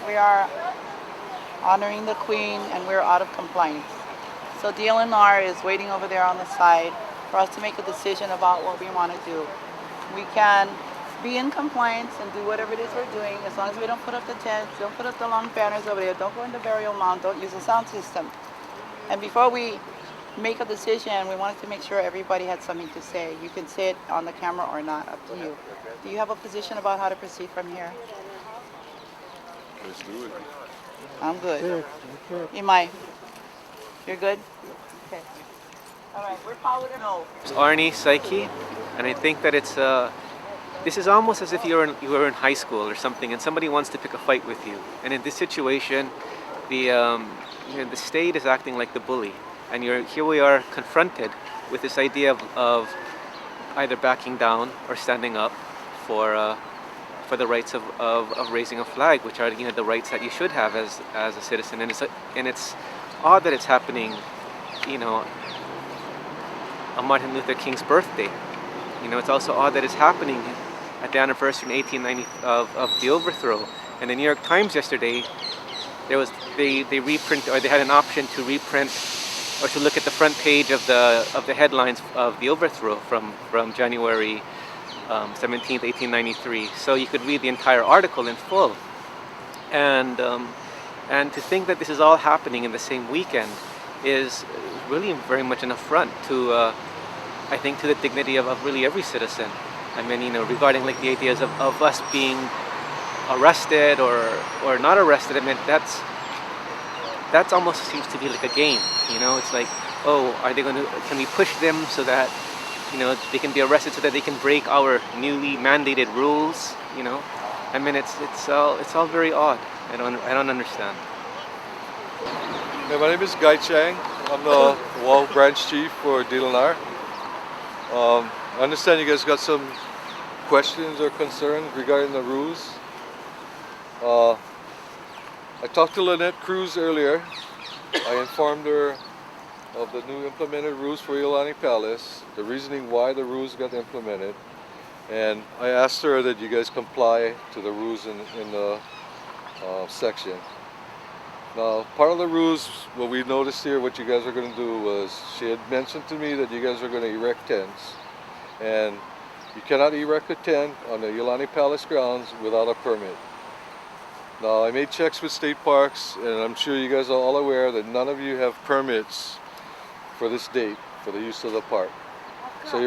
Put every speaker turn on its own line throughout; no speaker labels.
we are honoring the Queen and we're out of compliance. So DLNR is waiting over there on the side for us to make a decision about what we want to do. We can be in compliance and do whatever it is we're doing as long as we don't put up the tents, don't put up the long banners over there, don't go in the burial mound, don't use the sound system. And before we make a decision, we wanted to make sure everybody had something to say. You can say it on the camera or not, up to you. Do you have a position about how to proceed from here?
Let's do it.
I'm good. Imai, you're good? Okay. All right, we're following no.
It's Arnie, Psyche, and I think that it's this is almost as if you were in high school or something, and somebody wants to pick a fight with you. And in this situation, the state is acting like the bully, and here we are confronted with this idea of either backing down or standing up for the rights of raising a flag, which are the rights that you should have as a citizen. And it's odd that it's happening, on Martin Luther King's birthday. It's also odd that it's happening at the anniversary in 1890 of the overthrow. And the New York Times yesterday, they reprint, or they had an option to reprint or to look at the front page of the headlines of the overthrow from January 17th, 1893. So you could read the entire article in full. And to think that this is all happening in the same weekend is really very much an affront to, I think, to the dignity of really every citizen. I mean, regarding like the ideas of us being arrested or not arrested, I mean, that's almost seems to be like a game. It's like, oh, can we push them so that, they can be arrested so that they can break our newly mandated rules? I mean, it's all very odd. I don't understand.
Hey, my name is Guy Chang. I'm the Wall Branch Chief for DLNR. I understand you guys got some questions or concerns regarding the rules. I talked to Lynette Cruz earlier. I informed her of the new implemented rules for Iolani Palace, the reasoning why the rules got implemented, and I asked her that you guys comply to the rules in the section. Now, part of the rules, what we noticed here, what you guys are going to do was, she had mentioned to me that you guys are going to erect tents, and you cannot erect a tent on the Iolani Palace grounds without a permit. Now, I made checks with state parks, and I'm sure you guys are all aware that none of you have permits for this date for the use of the park. So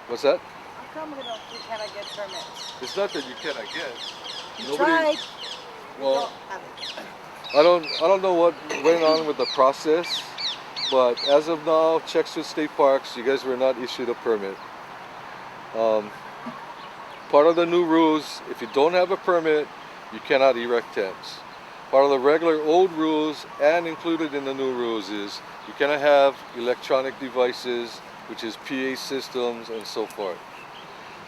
what's that?
How come we cannot get permits?
It's not that you cannot get.
You tried.
Well, I don't know what went on with the process, but as of now, checks with state parks, you guys were not issued a permit. Part of the new rules, if you don't have a permit, you cannot erect tents. Part of the regular old rules and included in the new rules is you cannot have electronic devices, which is PA systems and so forth.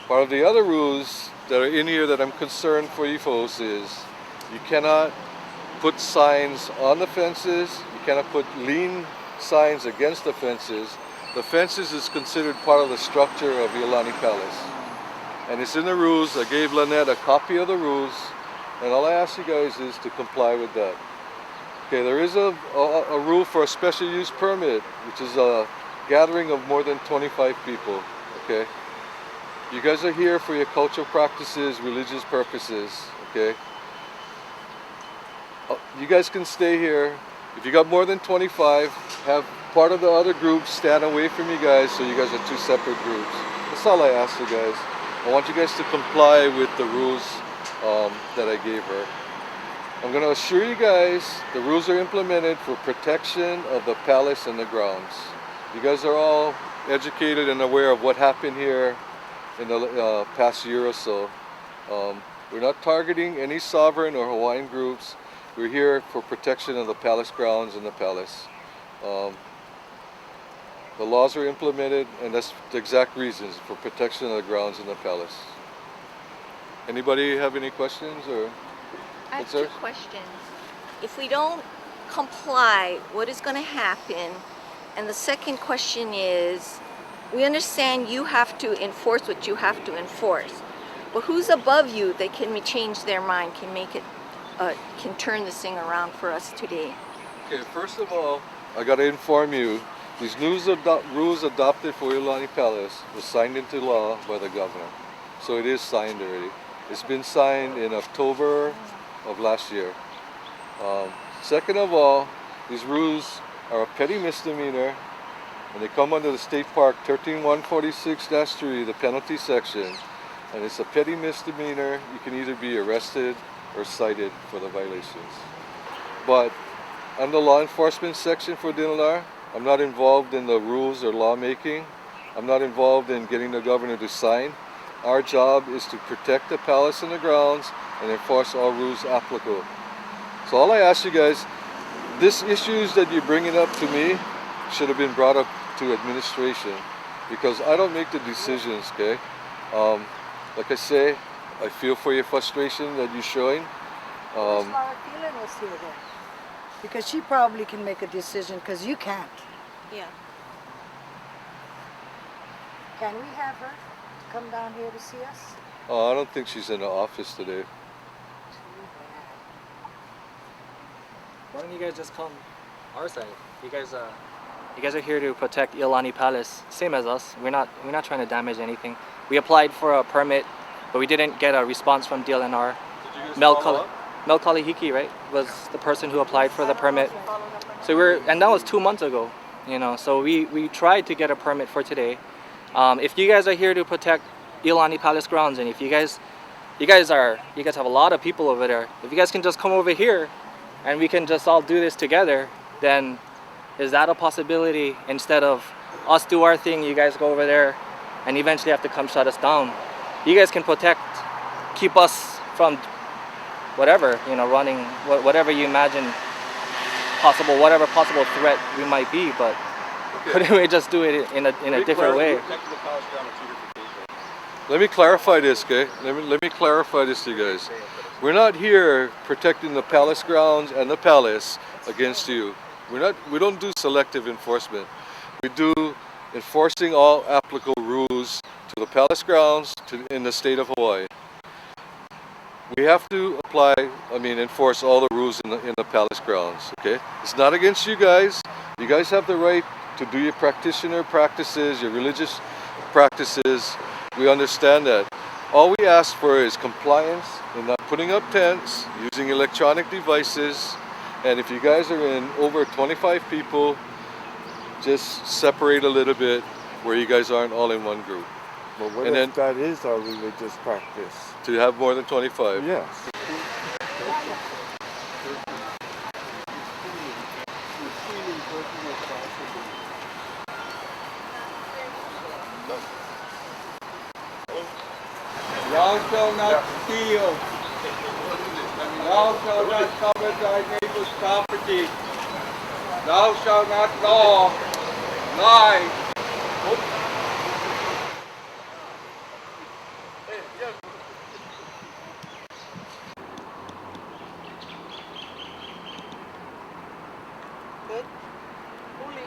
Part of the other rules that are in here that I'm concerned for you folks is you cannot put signs on the fences, you cannot put lean signs against the fences. The fences is considered part of the structure of Iolani Palace. And it's in the rules. I gave Lynette a copy of the rules, and all I ask you guys is to comply with that. Okay, there is a rule for a special use permit, which is a gathering of more than 25 people, okay? You guys are here for your cultural practices, religious purposes, okay? You guys can stay here. If you got more than 25, have part of the other groups stand away from you guys so you guys are two separate groups. That's all I ask you guys. I want you guys to comply with the rules that I gave her. I'm going to assure you guys the rules are implemented for protection of the palace and the grounds. You guys are all educated and aware of what happened here in the past year or so. We're not targeting any sovereign or Hawaiian groups. We're here for protection of the palace grounds and the palace. The laws are implemented, and that's the exact reasons for protection of the grounds and the palace. Anybody have any questions or
I have two questions. If we don't comply, what is going to happen? And the second question is, we understand you have to enforce what you have to enforce, but who's above you that can change their mind, can make it can turn this thing around for us today?
Okay, first of all, I got to inform you, these rules adopted for Iolani Palace was signed into law by the governor. So it is signed already. It's been signed in October of last year. Second of all, these rules are a petty misdemeanor, and they come under the State Park 13146-3, the penalty section. And it's a petty misdemeanor. You can either be arrested or cited for the violations. But under law enforcement section for DNR, I'm not involved in the rules or lawmaking. I'm not involved in getting the governor to sign. Our job is to protect the palace and the grounds and enforce all rules applicable. So all I ask you guys, these issues that you're bringing up to me should have been brought up to administration, because I don't make the decisions, okay? Like I say, I feel for your frustration that you're showing.
Laura Phelan was here then, because she probably can make a decision, because you can't.
Yeah.
Can we have her come down here to see us?
Oh, I don't think she's in the office today.
Why don't you guys just come our side? You guys are here to protect Iolani Palace, same as us. We're not trying to damage anything. We applied for a permit, but we didn't get a response from DLNR. Mel Kalihiki, right, was the person who applied for the permit. So and that was 2 months ago, you know. So we tried to get a permit for today. If you guys are here to protect Iolani Palace grounds, and if you guys have a lot of people over there, if you guys can just come over here and we can just all do this together, then is that a possibility? Instead of us do our thing, you guys go over there and eventually have to come shut us down. You guys can keep us from whatever, you know, running, whatever you imagine whatever possible threat we might be, but couldn't we just do it in a different way?
Let me clarify this, okay? Let me clarify this to you guys. We're not here protecting the palace grounds and the palace against you. We don't do selective enforcement. We do enforcing all applicable rules to the palace grounds in the state of Hawaii. We have to enforce all the rules in the palace grounds, okay? It's not against you guys. You guys have the right to do your practitioner practices, your religious practices. We understand that. All we ask for is compliance in not putting up tents, using electronic devices, and if you guys are in over 25 people, just separate a little bit where you guys aren't all in one group.
But what if that is our religious practice?
To have more than 25?
Yes.
Thou shalt not steal. Thou shalt not covet thy neighbor's property. Thou shalt not lie.
Good. Uli.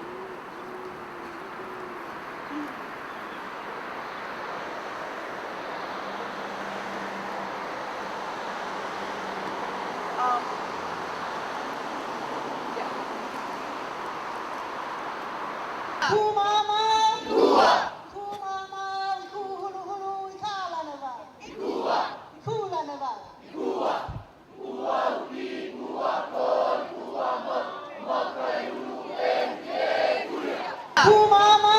Kumama!